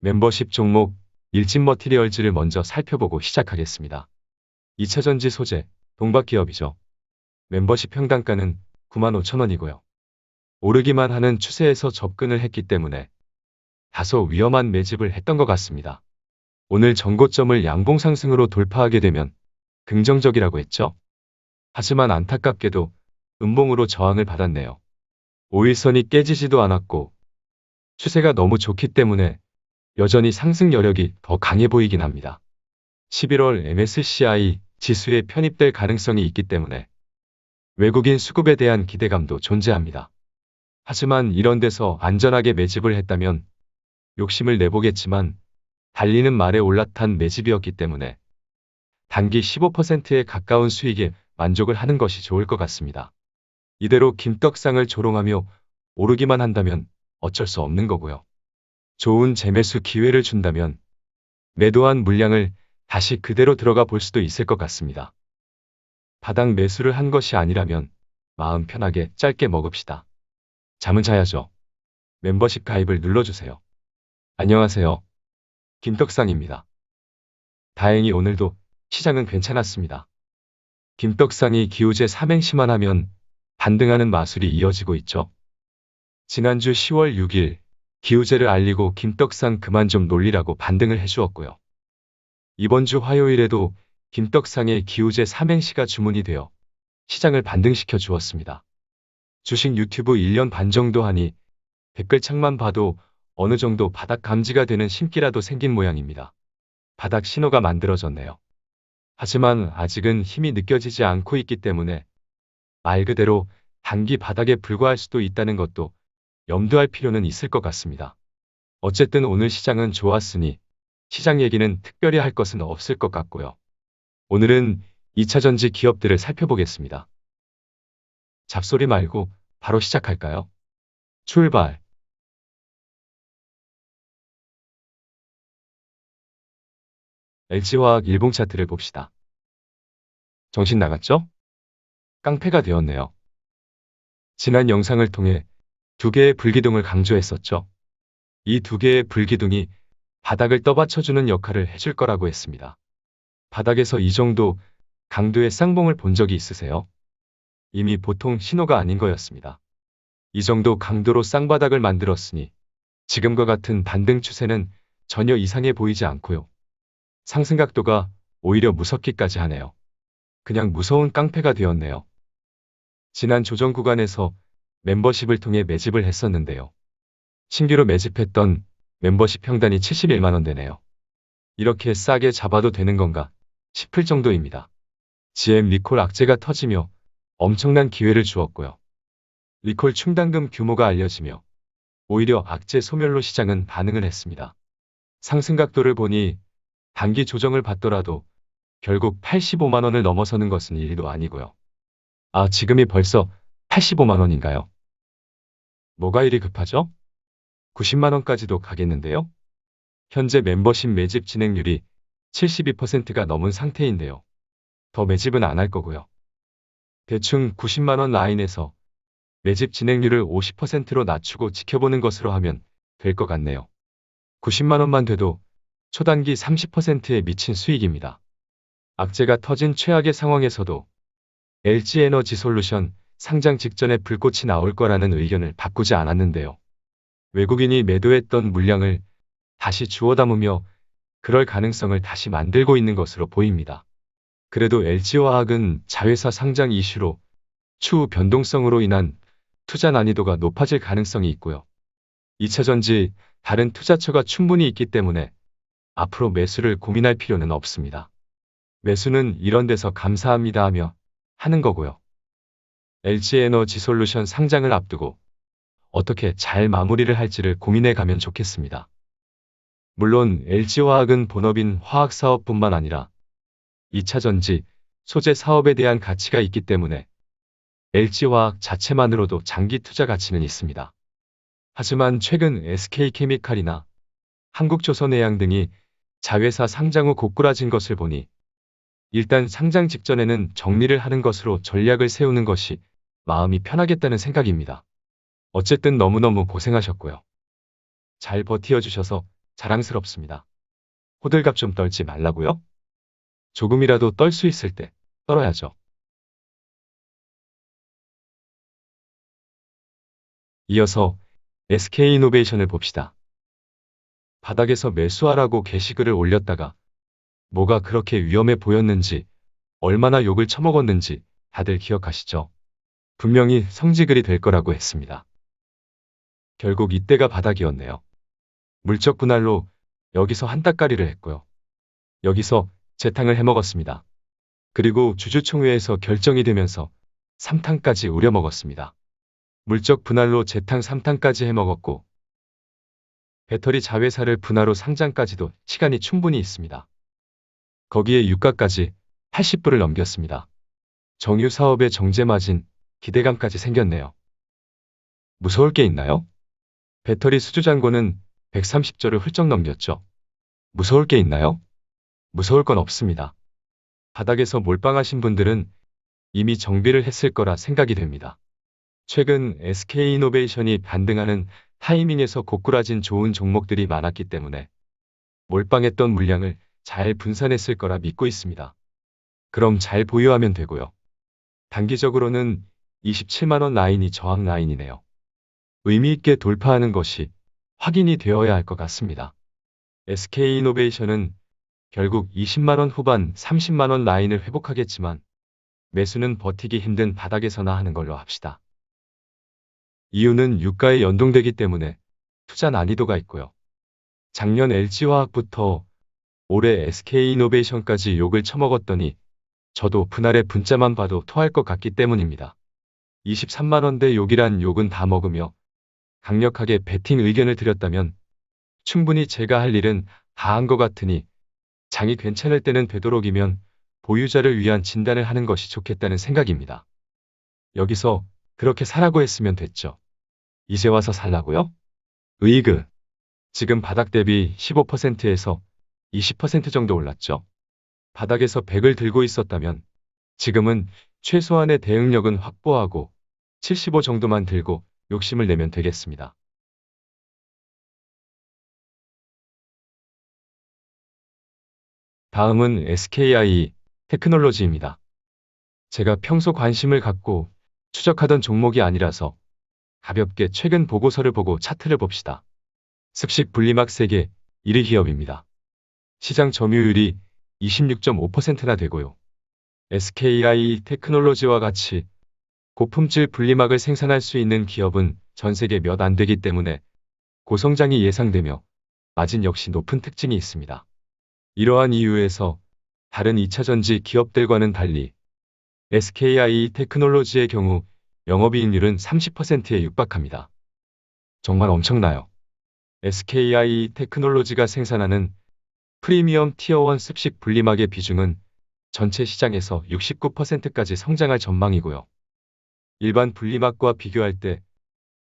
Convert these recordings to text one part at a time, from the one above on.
멤버십 종목 일진 머티리얼즈를 먼저 살펴보고 시작하겠습니다. 2차전지 소재, 동박기업이죠. 멤버십 평단가는 95,000원이고요. 오르기만 하는 추세에서 접근을 했기 때문에 다소 위험한 매집을 했던 것 같습니다. 오늘 전고점을 양봉 상승으로 돌파하게 되면 긍정적이라고 했죠. 하지만 안타깝게도 음봉으로 저항을 받았네요. 5일선이 깨지지도 않았고 추세가 너무 좋기 때문에 여전히 상승 여력이 더 강해 보이긴 합니다. 11월 MSCI 지수에 편입될 가능성이 있기 때문에 외국인 수급에 대한 기대감도 존재합니다. 하지만 이런 데서 안전하게 매집을 했다면 욕심을 내보겠지만 달리는 말에 올라탄 매집이었기 때문에 단기 15%에 가까운 수익에 만족을 하는 것이 좋을 것 같습니다. 이대로 김떡상을 조롱하며 오르기만 한다면 어쩔 수 없는 거고요. 좋은 재매수 기회를 준다면 매도한 물량을 다시 그대로 들어가 볼 수도 있을 것 같습니다. 바닥 매수를 한 것이 아니라면 마음 편하게 짧게 먹읍시다. 잠은 자야죠. 멤버십 가입을 눌러주세요. 안녕하세요. 김떡상입니다. 다행히 오늘도 시장은 괜찮았습니다. 김떡상이 기우제 삼행시만 하면 반등하는 마술이 이어지고 있죠. 지난주 10월 6일 기우제를 알리고 김떡상 그만 좀 놀리라고 반등을 해주었고요. 이번 주 화요일에도 김떡상의 기우제 삼행시가 주문이 되어 시장을 반등시켜 주었습니다. 주식 유튜브 1년 반 정도 하니 댓글창만 봐도 어느 정도 바닥 감지가 되는 심기라도 생긴 모양입니다. 바닥 신호가 만들어졌네요. 하지만 아직은 힘이 느껴지지 않고 있기 때문에 말 그대로 단기 바닥에 불과할 수도 있다는 것도 염두할 필요는 있을 것 같습니다. 어쨌든 오늘 시장은 좋았으니 시장 얘기는 특별히 할 것은 없을 것 같고요. 오늘은 2차전지 기업들을 살펴보겠습니다. 잡소리 말고 바로 시작할까요? 출발! LG화학 일봉 차트를 봅시다. 정신 나갔죠? 깡패가 되었네요. 지난 영상을 통해 두 개의 불기둥을 강조했었죠. 이 두 개의 불기둥이 바닥을 떠받쳐주는 역할을 해줄 거라고 했습니다. 바닥에서 이 정도 강도의 쌍봉을 본 적이 있으세요? 이미 보통 신호가 아닌 거였습니다. 이 정도 강도로 쌍바닥을 만들었으니 지금과 같은 반등 추세는 전혀 이상해 보이지 않고요. 상승 각도가 오히려 무섭기까지 하네요. 그냥 무서운 깡패가 되었네요. 지난 조정 구간에서 멤버십을 통해 매집을 했었는데요. 신규로 매집했던 멤버십 평단이 71만 원 되네요. 이렇게 싸게 잡아도 되는 건가 싶을 정도입니다. GM 리콜 악재가 터지며 엄청난 기회를 주었고요. 리콜 충당금 규모가 알려지며 오히려 악재 소멸로 시장은 반응을 했습니다. 상승 각도를 보니 단기 조정을 받더라도 결국 85만 원을 넘어서는 것은 일도 아니고요. 아, 지금이 벌써 85만 원인가요? 뭐가 이리 급하죠? 90만 원까지도 가겠는데요? 현재 멤버십 매집 진행률이 72%가 넘은 상태인데요. 더 매집은 안 할 거고요. 대충 90만 원 라인에서 매집 진행률을 50%로 낮추고 지켜보는 것으로 하면 될 것 같네요. 90만 원만 돼도 초단기 30%에 미친 수익입니다. 악재가 터진 최악의 상황에서도 LG에너지솔루션 상장 직전에 불꽃이 나올 거라는 의견을 바꾸지 않았는데요. 외국인이 매도했던 물량을 다시 주워 담으며 그럴 가능성을 다시 만들고 있는 것으로 보입니다. 그래도 LG화학은 자회사 상장 이슈로 추후 변동성으로 인한 투자 난이도가 높아질 가능성이 있고요. 2차전지 다른 투자처가 충분히 있기 때문에 앞으로 매수를 고민할 필요는 없습니다. 매수는 이런 데서 감사합니다 하며 하는 거고요. LG에너지솔루션 상장을 앞두고 어떻게 잘 마무리를 할지를 고민해 가면 좋겠습니다. 물론 LG화학은 본업인 화학사업뿐만 아니라 2차전지, 소재 사업에 대한 가치가 있기 때문에 LG화학 자체만으로도 장기 투자 가치는 있습니다. 하지만 최근 SK케미칼이나 한국조선해양 등이 자회사 상장 후 고꾸라진 것을 보니 일단 상장 직전에는 정리를 하는 것으로 전략을 세우는 것이 마음이 편하겠다는 생각입니다. 어쨌든 너무너무 고생하셨고요. 잘 버티어주셔서 자랑스럽습니다. 호들갑 좀 떨지 말라고요? 조금이라도 떨 수 있을 때 떨어야죠. 이어서 SK이노베이션을 봅시다. 바닥에서 매수하라고 게시글을 올렸다가 뭐가 그렇게 위험해 보였는지, 얼마나 욕을 처먹었는지 다들 기억하시죠? 분명히 성지글이 될 거라고 했습니다. 결국 이때가 바닥이었네요. 물적 분할로 여기서 한따까리를 했고요. 여기서 재탕을 해먹었습니다. 그리고 주주총회에서 결정이 되면서 3탕까지 우려먹었습니다. 물적 분할로 재탕 3탕까지 해먹었고 배터리 자회사를 분할로 상장까지도 시간이 충분히 있습니다. 거기에 유가까지 80불을 넘겼습니다. 정유 사업의 정제 마진, 기대감까지 생겼네요. 무서울 게 있나요? 배터리 수주 잔고는 130조를 훌쩍 넘겼죠. 무서울 게 있나요? 무서울 건 없습니다. 바닥에서 몰빵하신 분들은 이미 정비를 했을 거라 생각이 됩니다. 최근 SK이노베이션이 반등하는 타이밍에서 고꾸라진 좋은 종목들이 많았기 때문에 몰빵했던 물량을 잘 분산했을 거라 믿고 있습니다. 그럼 잘 보유하면 되고요. 단기적으로는 27만원 라인이 저항 라인이네요. 의미 있게 돌파하는 것이 확인이 되어야 할 것 같습니다. SK이노베이션은 결국 20만원 후반 30만원 라인을 회복하겠지만 매수는 버티기 힘든 바닥에서나 하는 걸로 합시다. 이유는 유가에 연동되기 때문에 투자 난이도가 있고요. 작년 LG화학부터 올해 SK이노베이션까지 욕을 처먹었더니 저도 분할의 분자만 봐도 토할 것 같기 때문입니다. 23만원대 욕이란 욕은 다 먹으며 강력하게 베팅 의견을 드렸다면 충분히 제가 할 일은 다 한 것 같으니 장이 괜찮을 때는 되도록이면 보유자를 위한 진단을 하는 것이 좋겠다는 생각입니다. 여기서 그렇게 사라고 했으면 됐죠. 이제 와서 살라고요? 으이그. 지금 바닥 대비 15%에서 20% 정도 올랐죠. 바닥에서 100을 들고 있었다면 지금은 최소한의 대응력은 확보하고 75 정도만 들고 욕심을 내면 되겠습니다. 다음은 SKI 테크놀로지입니다. 제가 평소 관심을 갖고 추적하던 종목이 아니라서 가볍게 최근 보고서를 보고 차트를 봅시다. 습식 분리막 세계 1위 기업입니다. 시장 점유율이 26.5%나 되고요. SKI 테크놀로지와 같이 고품질 분리막을 생산할 수 있는 기업은 전 세계 몇 안 되기 때문에 고성장이 예상되며 마진 역시 높은 특징이 있습니다. 이러한 이유에서 다른 2차전지 기업들과는 달리 SKI 테크놀로지의 경우 영업이익률은 30%에 육박합니다. 정말 엄청나요. SKI 테크놀로지가 생산하는 프리미엄 티어1 습식 분리막의 비중은 전체 시장에서 69%까지 성장할 전망이고요. 일반 분리막과 비교할 때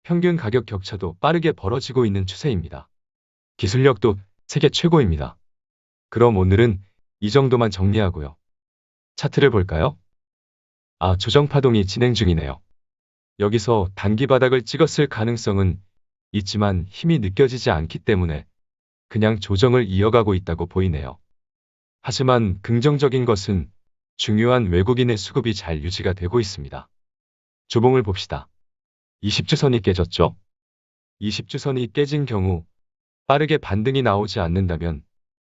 평균 가격 격차도 빠르게 벌어지고 있는 추세입니다. 기술력도 세계 최고입니다. 그럼 오늘은 이 정도만 정리하고요. 차트를 볼까요? 조정 파동이 진행 중이네요. 여기서 단기 바닥을 찍었을 가능성은 있지만 힘이 느껴지지 않기 때문에 그냥 조정을 이어가고 있다고 보이네요. 하지만 긍정적인 것은 중요한 외국인의 수급이 잘 유지가 되고 있습니다. 주봉을 봅시다. 20주선이 깨졌죠? 20주선이 깨진 경우 빠르게 반등이 나오지 않는다면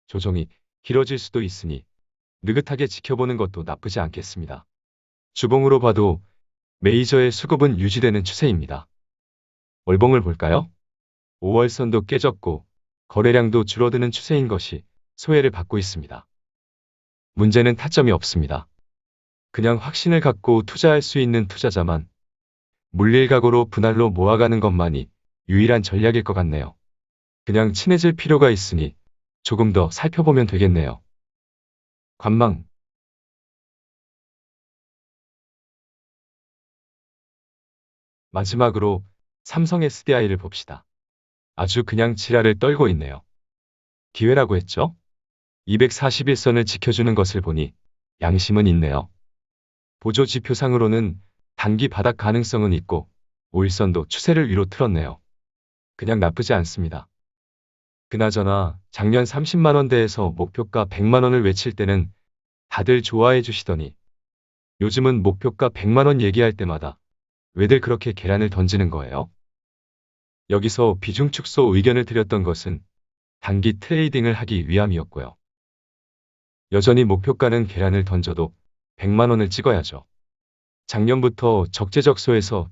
조정이 길어질 수도 있으니 느긋하게 지켜보는 것도 나쁘지 않겠습니다. 주봉으로 봐도 메이저의 수급은 유지되는 추세입니다. 월봉을 볼까요? 5월선도 깨졌고 거래량도 줄어드는 추세인 것이 소외를 받고 있습니다. 문제는 타점이 없습니다. 그냥 확신을 갖고 투자할 수 있는 투자자만 물릴각오로 분할로 모아가는 것만이 유일한 전략일 것 같네요. 그냥 친해질 필요가 있으니 조금 더 살펴보면 되겠네요. 관망. 마지막으로 삼성 SDI를 봅시다. 아주 그냥 지랄을 떨고 있네요. 기회라고 했죠? 241선을 지켜주는 것을 보니 양심은 있네요. 보조 지표상으로는 단기 바닥 가능성은 있고 5일선도 추세를 위로 틀었네요. 그냥 나쁘지 않습니다. 그나저나 작년 30만 원대에서 목표가 100만 원을 외칠 때는 다들 좋아해 주시더니 요즘은 목표가 100만 원 얘기할 때마다 왜들 그렇게 계란을 던지는 거예요? 여기서 비중 축소 의견을 드렸던 것은 단기 트레이딩을 하기 위함이었고요. 여전히 목표가는 계란을 던져도 100만 원을 찍어야죠. 작년부터 적재적소에서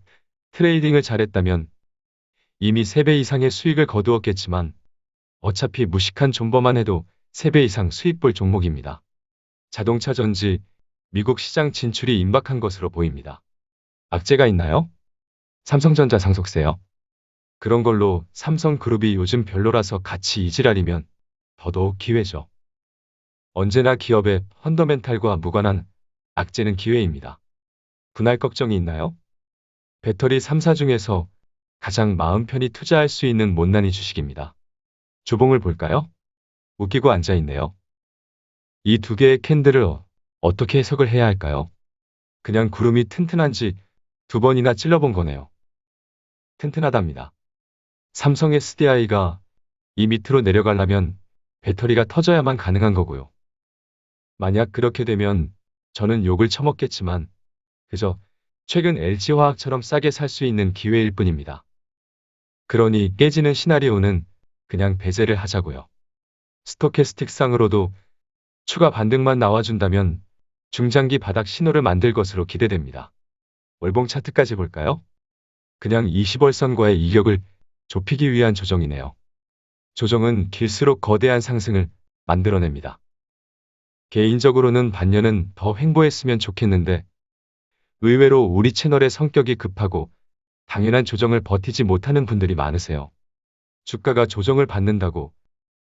트레이딩을 잘했다면 이미 3배 이상의 수익을 거두었겠지만 어차피 무식한 존버만 해도 3배 이상 수익 볼 종목입니다. 자동차 전지, 미국 시장 진출이 임박한 것으로 보입니다. 악재가 있나요? 삼성전자 상속세요. 그런 걸로 삼성그룹이 요즘 별로라서 같이 이지랄이면 더더욱 기회죠. 언제나 기업의 펀더멘탈과 무관한 악재는 기회입니다. 분할 걱정이 있나요? 배터리 3사 중에서 가장 마음 편히 투자할 수 있는 못난이 주식입니다. 주봉을 볼까요? 웃기고 앉아있네요. 이 두 개의 캔들을 어떻게 해석을 해야 할까요? 그냥 구름이 튼튼한지 2번이나 찔러본 거네요. 튼튼하답니다. 삼성 SDI가 이 밑으로 내려가려면 배터리가 터져야만 가능한 거고요. 만약 그렇게 되면 저는 욕을 처먹겠지만 그저 최근 LG화학처럼 싸게 살 수 있는 기회일 뿐입니다. 그러니 깨지는 시나리오는 그냥 배제를 하자고요. 스토캐스틱상으로도 추가 반등만 나와준다면 중장기 바닥 신호를 만들 것으로 기대됩니다. 월봉 차트까지 볼까요? 그냥 20월선과의 이격을 좁히기 위한 조정이네요. 조정은 길수록 거대한 상승을 만들어냅니다. 개인적으로는 반년은 더 횡보했으면 좋겠는데 의외로 우리 채널의 성격이 급하고 당연한 조정을 버티지 못하는 분들이 많으세요. 주가가 조정을 받는다고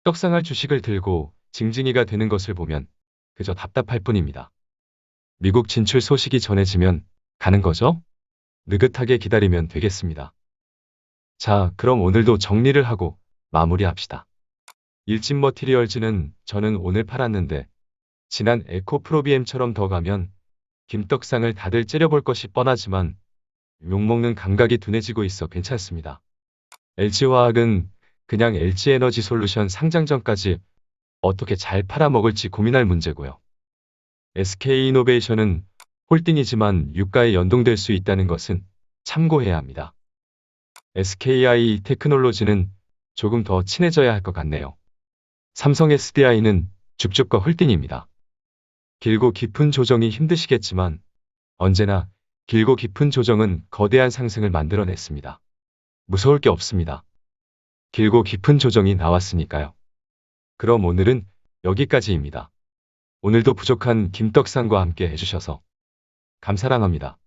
떡상할 주식을 들고 징징이가 되는 것을 보면 그저 답답할 뿐입니다. 미국 진출 소식이 전해지면 가는 거죠? 느긋하게 기다리면 되겠습니다. 자, 그럼 오늘도 정리를 하고 마무리합시다. 일진머티리얼즈는 저는 오늘 팔았는데 지난 에코프로비엠처럼 더 가면 김떡상을 다들 째려볼 것이 뻔하지만 욕먹는 감각이 둔해지고 있어 괜찮습니다. LG화학은 그냥 LG에너지솔루션 상장 전까지 어떻게 잘 팔아먹을지 고민할 문제고요. SK이노베이션은 홀딩이지만 유가에 연동될 수 있다는 것은 참고해야 합니다. SKI 테크놀로지는 조금 더 친해져야 할 것 같네요. 삼성 SDI는 죽죽과 홀딩입니다. 길고 깊은 조정이 힘드시겠지만 언제나 길고 깊은 조정은 거대한 상승을 만들어냈습니다. 무서울 게 없습니다. 길고 깊은 조정이 나왔으니까요. 그럼 오늘은 여기까지입니다. 오늘도 부족한 김떡상과 함께 해주셔서 감사합니다.